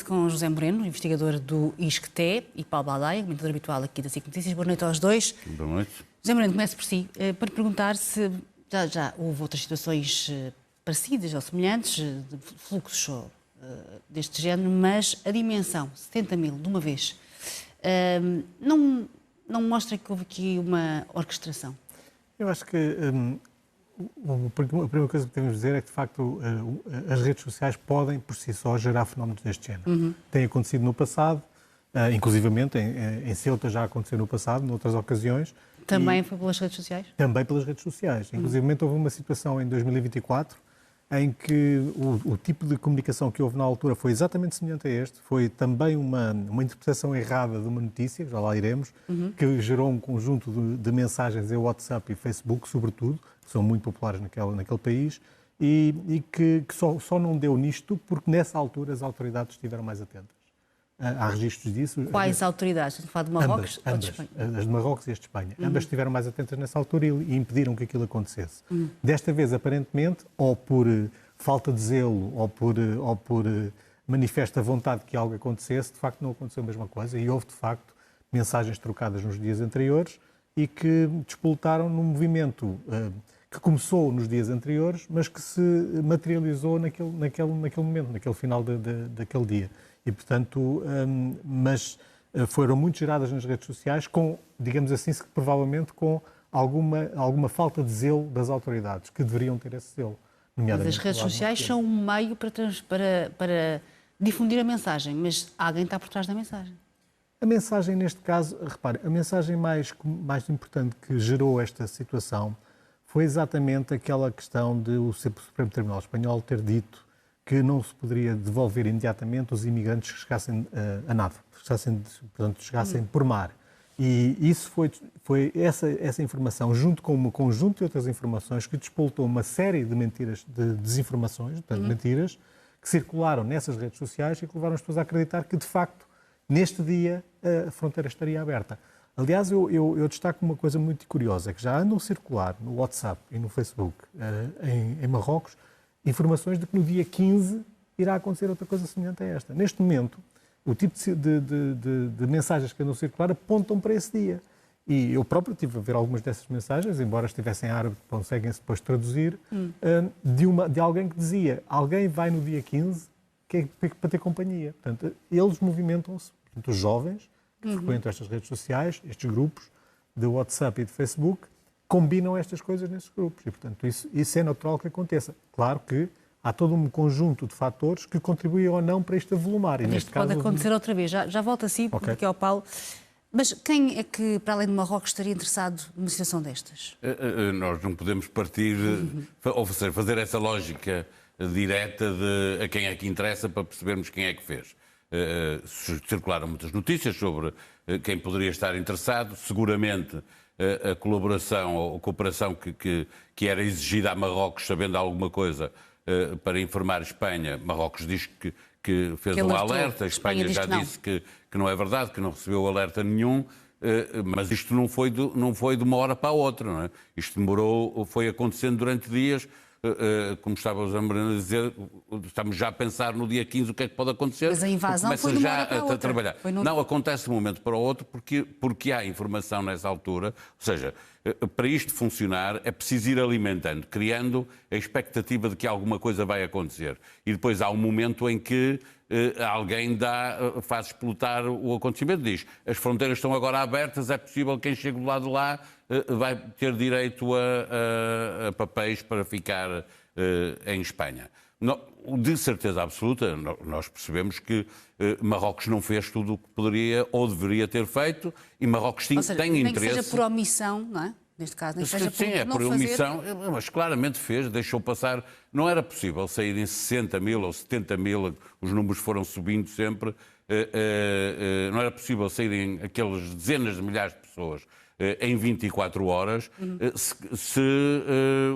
Com José Moreno, investigador do ISCTE, e Paulo Baldaia, comentador habitual aqui da SIC Notícias. Boa noite aos dois. Boa noite. José Moreno, começo por si, para perguntar se já houve outras situações parecidas ou semelhantes, de fluxos deste género, mas a dimensão, 70 mil de uma vez, não mostra que houve aqui uma orquestração? Eu acho que a primeira coisa que temos de dizer é que, de facto, as redes sociais podem, por si só, gerar fenómenos deste género. Uhum. Tem acontecido no passado, inclusivamente em Ceuta já aconteceu no passado, noutras ocasiões. Também foi pelas redes sociais? Também pelas redes sociais. Inclusivamente houve uma situação em 2024 em que o tipo de comunicação que houve na altura foi exatamente semelhante a este. Foi também uma interpretação errada de uma notícia, já lá iremos, que gerou um conjunto de mensagens em WhatsApp e Facebook, sobretudo, que são muito populares naquele país, e que só não deu nisto porque nessa altura as autoridades estiveram mais atentas. Há registros disso. Quais autoridades? Estás a falar de Marrocos ou de Ambas, Espanha? as de Marrocos e as de Espanha. Ambas estiveram mais atentas nessa altura e impediram que aquilo acontecesse. Desta vez, aparentemente, ou por falta de zelo ou por manifesta vontade que algo acontecesse, de facto não aconteceu a mesma coisa e houve, de facto, mensagens trocadas nos dias anteriores e que despoltaram num movimento que começou nos dias anteriores, mas que se materializou naquele momento, naquele final daquele dia. E, portanto, mas foram muito geradas nas redes sociais com, digamos assim, provavelmente com alguma falta de zelo das autoridades, que deveriam ter esse zelo. Mas as redes sociais são um meio para difundir a mensagem, mas alguém está por trás da mensagem. A mensagem, neste caso, repare, a mensagem mais importante que gerou esta situação foi exatamente aquela questão de o Supremo Tribunal Espanhol ter dito que não se poderia devolver imediatamente os imigrantes que chegassem a nado, chegassem por mar. E isso foi essa informação, junto com um conjunto de outras informações, que despoltou uma série de mentiras, de desinformações, portanto, mentiras, que circularam nessas redes sociais e que levaram as pessoas a acreditar que, de facto, neste dia, a fronteira estaria aberta. Aliás, eu destaco uma coisa muito curiosa, que já andam a circular no WhatsApp e no Facebook, em Marrocos, informações de que no dia 15 irá acontecer outra coisa semelhante a esta. Neste momento, o tipo de mensagens que andam a circular apontam para esse dia. E eu próprio estive a ver algumas dessas mensagens, embora estivessem em árabe, conseguem-se depois traduzir, de alguém que dizia: alguém vai no dia 15 para ter companhia. Portanto, eles movimentam-se, os jovens que frequentam estas redes sociais, estes grupos de WhatsApp e de Facebook, combinam estas coisas nesses grupos e, portanto, isso é natural que aconteça. Claro que há todo um conjunto de fatores que contribuem ou não para isto avolumar. E isto pode acontecer outra vez. Já volto a si, porque é ao Paulo. Mas quem é que, para além de Marrocos, estaria interessado numa situação destas? Nós não podemos partir, ou fazer essa lógica direta de a quem é que interessa para percebermos quem é que fez. Circularam muitas notícias sobre quem poderia estar interessado. Seguramente a colaboração ou a cooperação que era exigida a Marrocos, sabendo alguma coisa, para informar Espanha. Marrocos diz que fez um alerta, a Espanha já disse que não é verdade, que não recebeu alerta nenhum, mas isto não foi de uma hora para a outra, não é? Isto foi acontecendo durante dias. Como estava o José Moreno a dizer, estamos já a pensar no dia 15 o que é que pode acontecer. Mas a invasão foi de uma hora para a outra. Trabalhar. Não acontece de um momento para o outro porque há informação nessa altura. Ou seja, para isto funcionar é preciso ir alimentando, criando a expectativa de que alguma coisa vai acontecer. E depois há um momento em que alguém faz explotar o acontecimento, diz: as fronteiras estão agora abertas, é possível que quem chegue do lado de lá vai ter direito a papéis para ficar em Espanha. De certeza absoluta, nós percebemos que Marrocos não fez tudo o que poderia ou deveria ter feito, e Marrocos tem interesse... Nem que seja por omissão, não é? Neste caso, nem que seja Sim, é por omissão, mas claramente fez, deixou passar. Não era possível sair em 60 mil ou 70 mil, os números foram subindo sempre, não era possível saírem aquelas dezenas de milhares de pessoas em 24 horas, se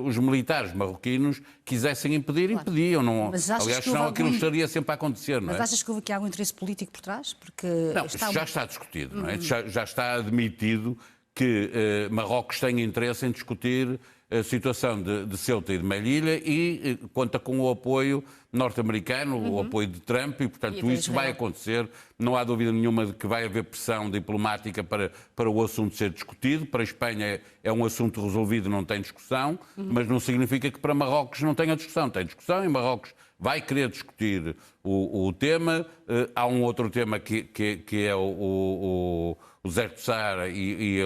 os militares marroquinos quisessem impedir, impediam. Não, aliás, senão aquilo estaria sempre a acontecer. Não é? Mas achas que houve aqui algum interesse político por trás? Porque não, já está discutido, não é? Já está admitido que Marrocos tem interesse em discutir a situação de Ceuta e de Melilla e conta com o apoio norte-americano, o apoio de Trump e, portanto, isso vai acontecer. Não há dúvida nenhuma de que vai haver pressão diplomática para o assunto ser discutido. Para a Espanha é um assunto resolvido, não tem discussão, mas não significa que para Marrocos não tenha discussão. Tem discussão e Marrocos vai querer discutir o tema. Há um outro tema que é o deserto do Saara e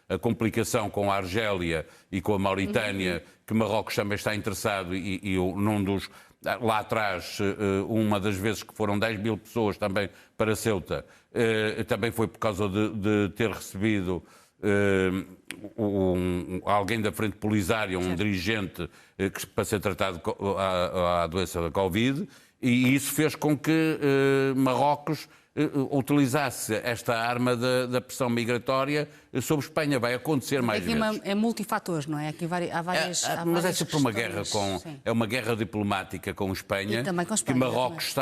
a complicação com a Argélia e com a Mauritânia, que Marrocos também está interessado e num dos... Lá atrás, uma das vezes que foram 10 mil pessoas também para Ceuta, também foi por causa de ter recebido alguém da Frente Polisária, um dirigente para ser tratado à doença da Covid, e isso fez com que Marrocos utilizasse esta arma da pressão migratória sobre Espanha. Vai acontecer mais vezes. É multifatores, não é? Aqui há várias. Mas é sempre uma guerra é uma guerra diplomática com Espanha, e também com Espanha, que Marrocos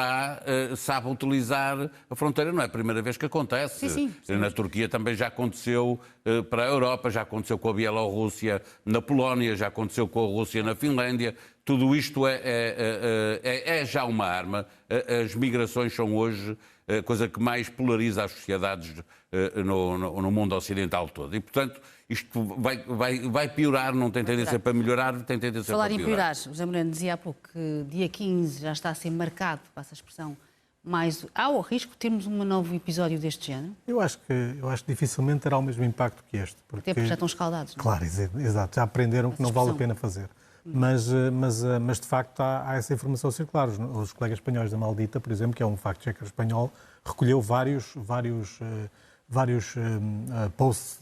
sabe utilizar a fronteira. Não é a primeira vez que acontece. Sim. Na Turquia também já aconteceu para a Europa, já aconteceu com a Bielorrússia na Polónia, já aconteceu com a Rússia na Finlândia. Tudo isto é já uma arma. As migrações são hoje a coisa que mais polariza as sociedades no mundo ocidental todo. E, portanto, isto vai piorar, não tem tendência para melhorar, tem tendência para piorar. Falar em piorar, o José Moreno dizia há pouco que dia 15 já está a ser marcado, passa a expressão, mas há o risco de termos um novo episódio deste género? Eu acho que dificilmente terá o mesmo impacto que este. Até porque já estão escaldados. Não é? Claro, exato. Já aprenderam que não vale a pena fazer. Mas de facto há essa informação circular. Os colegas espanhóis da Maldita, por exemplo, que é um fact-checker espanhol, recolheu vários posts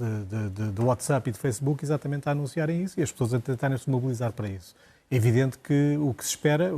de WhatsApp e de Facebook exatamente a anunciarem isso e as pessoas a tentarem se mobilizar para isso. É evidente que o que se espera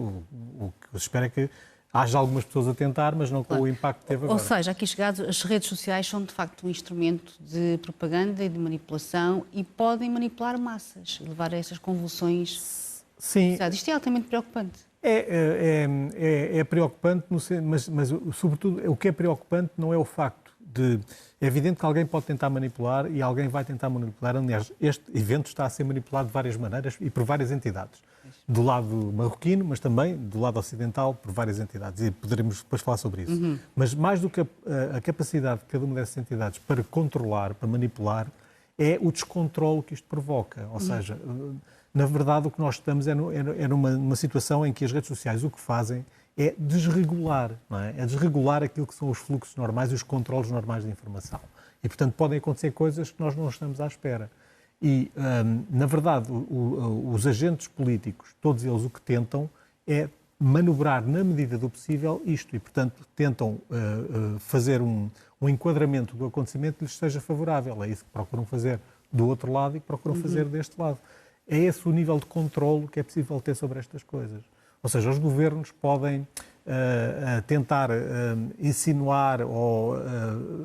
é que haja algumas pessoas a tentar, mas não com o impacto que teve agora. Ou seja, aqui chegados, as redes sociais são de facto um instrumento de propaganda e de manipulação e podem manipular massas, levar a essas convulsões. Sim. Isto é altamente preocupante. É preocupante, mas sobretudo o que é preocupante não é o facto de... É evidente que alguém pode tentar manipular e alguém vai tentar manipular. Aliás, este evento está a ser manipulado de várias maneiras e por várias entidades. Do lado marroquino, mas também do lado ocidental, por várias entidades. E poderemos depois falar sobre isso. Mas mais do que a capacidade de cada uma dessas entidades para controlar, para manipular, é o descontrole que isto provoca. Ou seja, na verdade, o que nós estamos é numa situação em que as redes sociais o que fazem é desregular, não é? É desregular aquilo que são os fluxos normais e os controles normais de informação. E, portanto, podem acontecer coisas que nós não estamos à espera. E, na verdade, os agentes políticos, todos eles o que tentam é manobrar na medida do possível isto e, portanto, tentam fazer um enquadramento do acontecimento que lhes seja favorável. É isso que procuram fazer do outro lado e que procuram fazer deste lado. É esse o nível de controlo que é possível ter sobre estas coisas. Ou seja, os governos podem tentar insinuar ou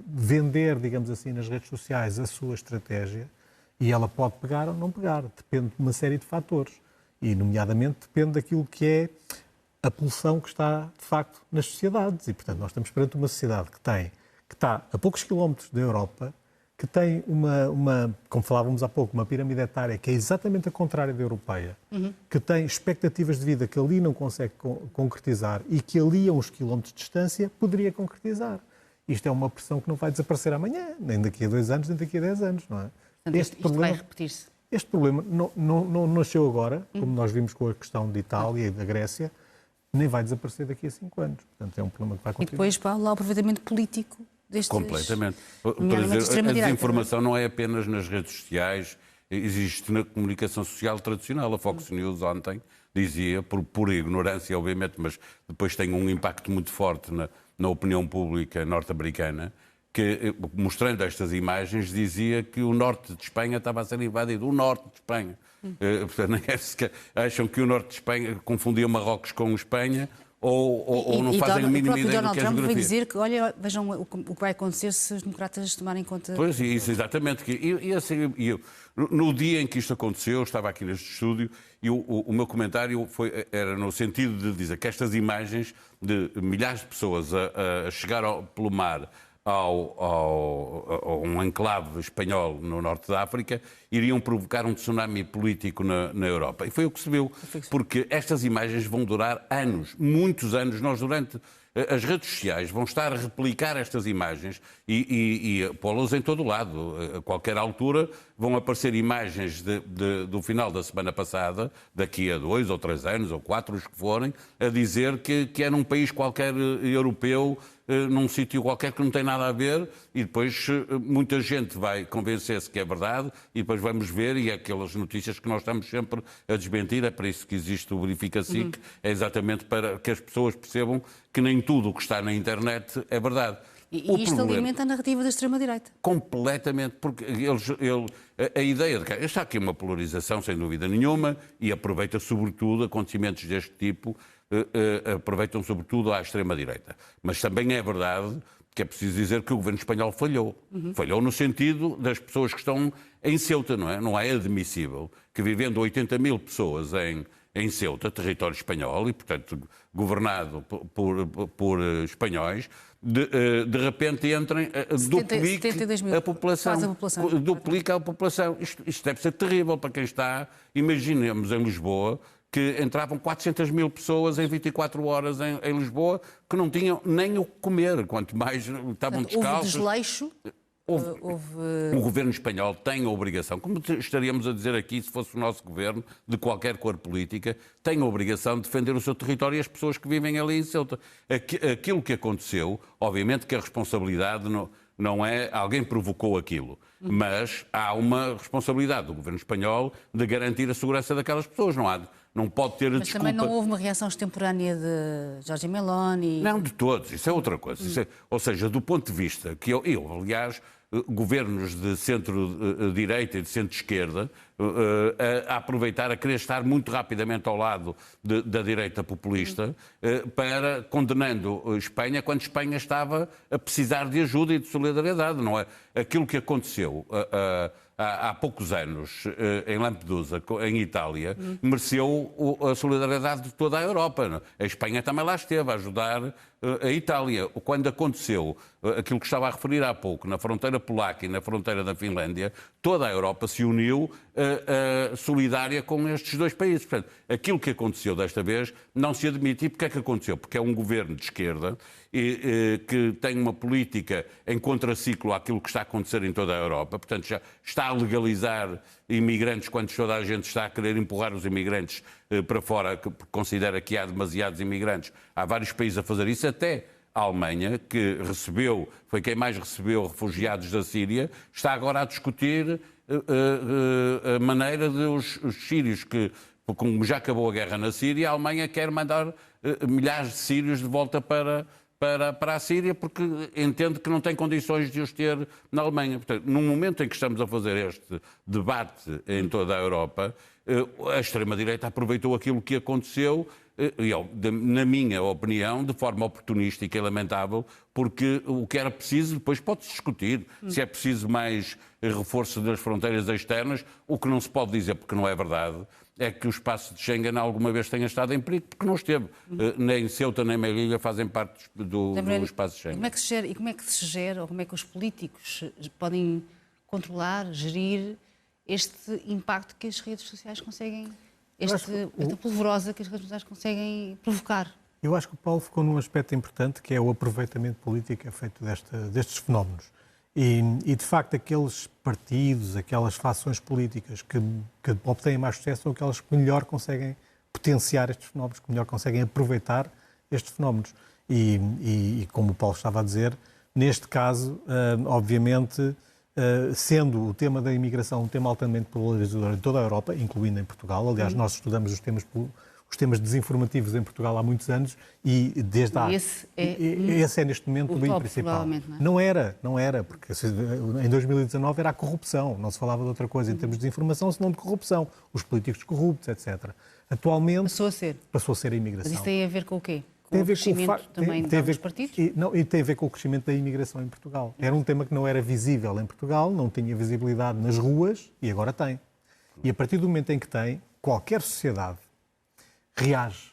vender, digamos assim, nas redes sociais a sua estratégia e ela pode pegar ou não pegar. Depende de uma série de fatores. E, nomeadamente, depende daquilo que é a pulsão que está, de facto, nas sociedades. E, portanto, nós estamos perante uma sociedade que está a poucos quilómetros da Europa, que tem como falávamos há pouco, uma pirâmide etária que é exatamente a contrária da europeia, que tem expectativas de vida que ali não consegue concretizar e que ali a uns quilómetros de distância poderia concretizar. Isto é uma pressão que não vai desaparecer amanhã, nem daqui a 2 anos, nem daqui a 10 anos, não é? Portanto, isto vai repetir-se. Este problema não nasceu agora, como nós vimos com a questão de Itália e da Grécia, nem vai desaparecer daqui a 5 anos. Portanto, é um problema que vai continuar. E depois, Paulo, há o aproveitamento político destes... Completamente. A desinformação não é apenas nas redes sociais, existe na comunicação social tradicional. A Fox News ontem dizia, por ignorância, obviamente, mas depois tem um impacto muito forte na opinião pública norte-americana, que, mostrando estas imagens, dizia que o norte de Espanha estava a ser invadido. O norte de Espanha. Portanto, acham que o norte de Espanha confundia Marrocos com Espanha ou não fazem a mínima ideia do que é a geografia. Trump vai dizer que, olha, vejam o que vai acontecer se os democratas tomarem conta... Pois, isso, exatamente. No dia em que isto aconteceu, eu estava aqui neste estúdio e o meu comentário era no sentido de dizer que estas imagens de milhares de pessoas a chegar pelo mar a um enclave espanhol no norte da África, iriam provocar um tsunami político na Europa. E foi o que se viu, porque estas imagens vão durar anos, muitos anos. Nós, durante as redes sociais, vão estar a replicar estas imagens e pô-las em todo o lado. A qualquer altura vão aparecer imagens do final da semana passada, daqui a 2 ou 3 anos, ou 4, os que forem, a dizer que é num país qualquer europeu, num sítio qualquer que não tem nada a ver, e depois muita gente vai convencer-se que é verdade, e depois vamos ver, e é aquelas notícias que nós estamos sempre a desmentir. É para isso que existe o Verifica-SIC, é exatamente para que as pessoas percebam que nem tudo o que está na internet é verdade. E isto alimenta a narrativa da extrema-direita. Completamente, porque a ideia de que está aqui uma polarização, sem dúvida nenhuma, e aproveita sobretudo acontecimentos deste tipo, aproveitam sobretudo à extrema-direita. Mas também é verdade que é preciso dizer que o governo espanhol falhou. Falhou no sentido das pessoas que estão em Ceuta, não é? Não é admissível que, vivendo 80 mil pessoas em Ceuta, território espanhol, e portanto governado por espanhóis, de repente entrem, duplique a população. Duplica a população. Isto deve ser terrível para quem está. Imaginemos em Lisboa que entravam 400 mil pessoas em 24 horas em Lisboa, que não tinham nem o que comer, quanto mais estavam descalços. Houve desleixo. O governo espanhol tem a obrigação, como estaríamos a dizer aqui se fosse o nosso governo, de qualquer cor política, tem a obrigação de defender o seu território e as pessoas que vivem ali em Ceuta. Aquilo que aconteceu, obviamente que a responsabilidade não é alguém provocou aquilo, mas há uma responsabilidade do governo espanhol de garantir a segurança daquelas pessoas. Não pode ter a desculpa. Mas também não houve uma reação extemporânea de Giorgia Meloni? Não, de todos. Isso é outra coisa. Ou seja, do ponto de vista que eu aliás, governos de centro-direita e de centro-esquerda a aproveitar, a querer estar muito rapidamente ao lado da direita populista, para condenando Espanha quando Espanha estava a precisar de ajuda e de solidariedade. Não é? Aquilo que aconteceu há poucos anos em Lampedusa, em Itália, mereceu a solidariedade de toda a Europa. A Espanha também lá esteve a ajudar a Itália. Quando aconteceu aquilo que estava a referir há pouco, na fronteira polaca e na fronteira da Finlândia, toda a Europa se uniu solidária com estes dois países. Portanto, aquilo que aconteceu desta vez não se admite. E porquê é que aconteceu? Porque é um governo de esquerda que tem uma política em contraciclo àquilo que está a acontecer em toda a Europa. Portanto, já está a legalizar imigrantes quando toda a gente está a querer empurrar os imigrantes para fora, porque considera que há demasiados imigrantes. Há vários países a fazer isso, até a Alemanha, que foi quem mais recebeu refugiados da Síria, está agora a discutir a maneira de os sírios como já acabou a guerra na Síria, a Alemanha quer mandar milhares de sírios de volta para a Síria, porque entende que não tem condições de os ter na Alemanha. Portanto, no momento em que estamos a fazer este debate em toda a Europa, a extrema-direita aproveitou aquilo que aconteceu, na minha opinião, de forma oportunística e lamentável, porque o que era preciso, depois pode-se discutir se é preciso mais reforço das fronteiras externas. O que não se pode dizer, porque não é verdade, é que o espaço de Schengen alguma vez tenha estado em perigo, porque não esteve. Nem Ceuta nem Melilla fazem parte do espaço de Schengen. E como é que se gera, ou como é que os políticos podem controlar, gerir este impacto que as redes sociais conseguem, esta polvorosa que as redes sociais conseguem provocar? Eu acho que o Paulo ficou num aspecto importante, que é o aproveitamento político que é feito destes fenómenos. E, de facto, aqueles partidos, aquelas fações políticas que obtêm mais sucesso são aquelas que melhor conseguem potenciar estes fenómenos, que melhor conseguem aproveitar estes fenómenos. E como o Paulo estava a dizer, neste caso, obviamente, sendo o tema da imigração um tema altamente polarizador em toda a Europa, incluindo em Portugal. Aliás, nós estudamos os temas desinformativos em Portugal há muitos anos e desde há... Esse é neste momento o bem principal. Não era, porque em 2019 era a corrupção, não se falava de outra coisa em termos de desinformação, senão de corrupção. Os políticos corruptos, etc. Atualmente... Passou a ser a imigração. Mas isso tem a ver com o quê? Com o crescimento também dos partidos? E tem a ver com o crescimento da imigração em Portugal. Era um tema que não era visível em Portugal, não tinha visibilidade nas ruas e agora tem. E a partir do momento em que tem, qualquer sociedade reage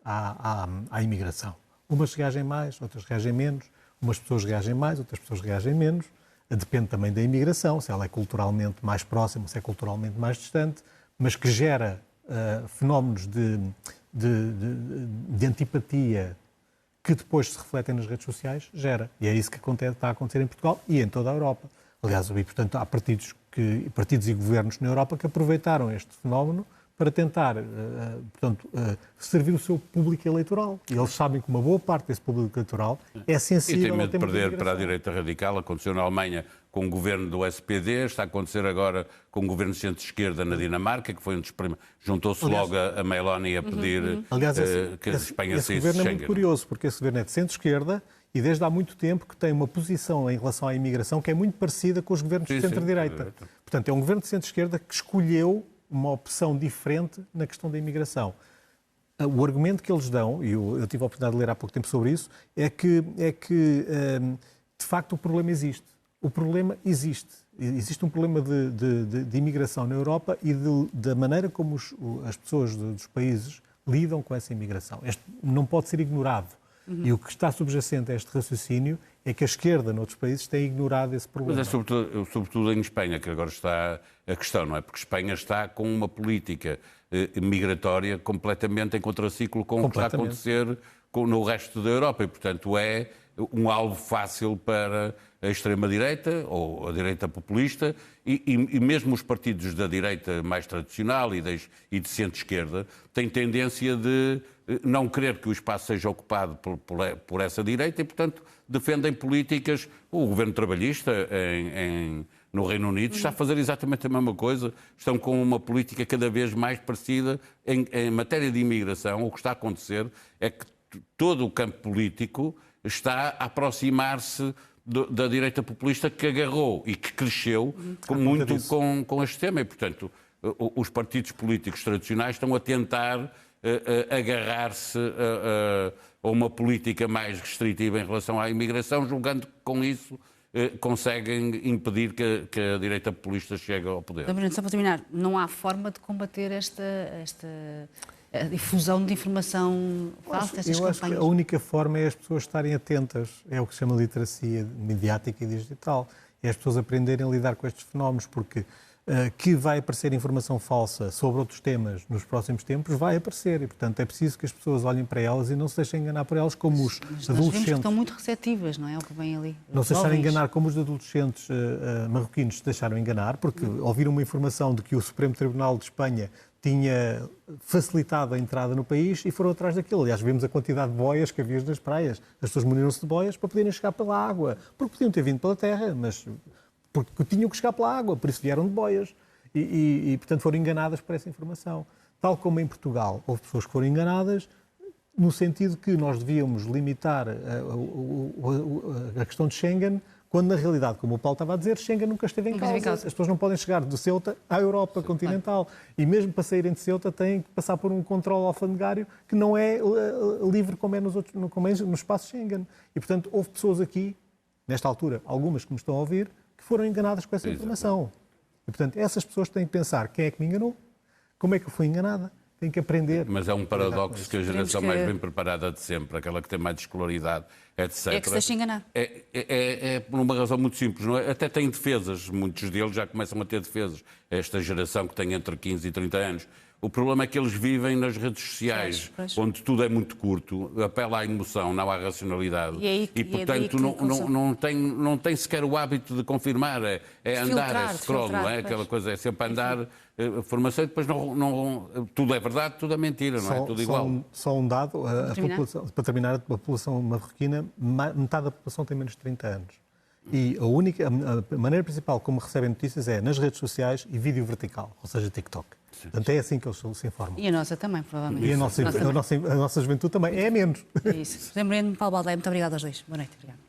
à imigração. Umas reagem mais, outras reagem menos. Umas pessoas reagem mais, outras pessoas reagem menos. Depende também da imigração, se ela é culturalmente mais próxima, se é culturalmente mais distante, mas que gera fenómenos de antipatia que depois se refletem nas redes sociais, gera. E é isso que está a acontecer em Portugal e em toda a Europa. Aliás, e, portanto, há partidos e governos na Europa que aproveitaram este fenómeno para tentar, servir o seu público eleitoral. E eles sabem que uma boa parte desse público eleitoral é sensível... E tem medo de perder para a direita radical. Aconteceu na Alemanha com o governo do SPD, está a acontecer agora com o governo de centro-esquerda na Dinamarca, que foi um dos primeiros... Juntou-se logo a Meloni a pedir que a Espanha saísse de Schengen. Esse governo é muito curioso, porque esse governo é de centro-esquerda e desde há muito tempo que tem uma posição em relação à imigração que é muito parecida com os governos de centro-direita. Portanto, é um governo de centro-esquerda que escolheu uma opção diferente na questão da imigração. O argumento que eles dão, e eu tive a oportunidade de ler há pouco tempo sobre isso, é que de facto o problema existe. O problema existe. Existe um problema de imigração na Europa e da maneira como as pessoas dos países lidam com essa imigração. Este não pode ser ignorado. E o que está subjacente a este raciocínio é que a esquerda, noutros países, tem ignorado esse problema. Mas é sobretudo em Espanha que agora está a questão, não é? Porque Espanha está com uma política migratória completamente em contraciclo com o que está a acontecer no resto da Europa e, portanto, é um alvo fácil para a extrema-direita ou a direita populista e mesmo os partidos da direita mais tradicional e de centro-esquerda têm tendência de não querer que o espaço seja ocupado por essa direita e, portanto, defendem políticas. O governo trabalhista no Reino Unido está a fazer exatamente a mesma coisa. Estão com uma política cada vez mais parecida em matéria de imigração. O que está a acontecer é que todo o campo político está a aproximar-se da direita populista que agarrou e que cresceu muito com este tema. E, portanto, os partidos políticos tradicionais estão a tentar agarrar-se a uma política mais restritiva em relação à imigração, julgando que com isso conseguem impedir que a direita populista chegue ao poder. Só para terminar, não há forma de combater esta difusão de informação falsa, estas campanhas? Acho que a única forma é as pessoas estarem atentas. É o que se chama literacia mediática e digital. É as pessoas aprenderem a lidar com estes fenómenos, porque que vai aparecer informação falsa sobre outros temas nos próximos tempos, vai aparecer. E, portanto, é preciso que as pessoas olhem para elas e não se deixem enganar por elas como os adolescentes. Nós vemos que estão muito receptivas, não é? O que vem ali. Não se deixarem enganar como os adolescentes marroquinos se deixaram enganar, porque ouviram uma informação de que o Supremo Tribunal de Espanha tinha facilitado a entrada no país e foram atrás daquilo. Aliás, vemos a quantidade de boias que havia nas praias. As pessoas muniram-se de boias para poderem chegar pela água, porque podiam ter vindo pela terra, mas porque tinham que chegar pela água, por isso vieram de boias. E, portanto, foram enganadas por essa informação. Tal como em Portugal, houve pessoas que foram enganadas no sentido que nós devíamos limitar a questão de Schengen, quando, na realidade, como o Paulo estava a dizer, Schengen nunca esteve em causa. As pessoas não podem chegar de Ceuta à Europa continental. E mesmo para saírem de Ceuta têm que passar por um controle alfandegário que não é livre como é no espaço Schengen. E, portanto, houve pessoas aqui, nesta altura, algumas que me estão a ouvir, que foram enganadas com essa informação. E, portanto, essas pessoas têm que pensar quem é que me enganou, como é que eu fui enganada, têm que aprender. Mas é um paradoxo que a geração mais bem preparada de sempre, aquela que tem mais escolaridade, etc. É que se deixa enganar. É por uma razão muito simples, não é? Até têm defesas, muitos deles já começam a ter defesas. Esta geração que tem entre 15 e 30 anos. O problema é que eles vivem nas redes sociais, onde tudo é muito curto, apela à emoção, não à racionalidade. Portanto, não tem sequer o hábito de confirmar, é andar, é scroll, não é? Aquela coisa, é sempre andar, formação e depois tudo é verdade, tudo é mentira, não é? Tudo igual. Só um dado, para terminar, a população marroquina, metade da população tem menos de 30 anos. E a maneira principal como recebem notícias é nas redes sociais e vídeo vertical, ou seja, TikTok. Portanto, é assim que eles se informam. E a nossa também, provavelmente. E a nossa juventude também. É menos. É isso. Lembrando-me, Paulo Baldaia, muito obrigado aos dois. Boa noite. Obrigado.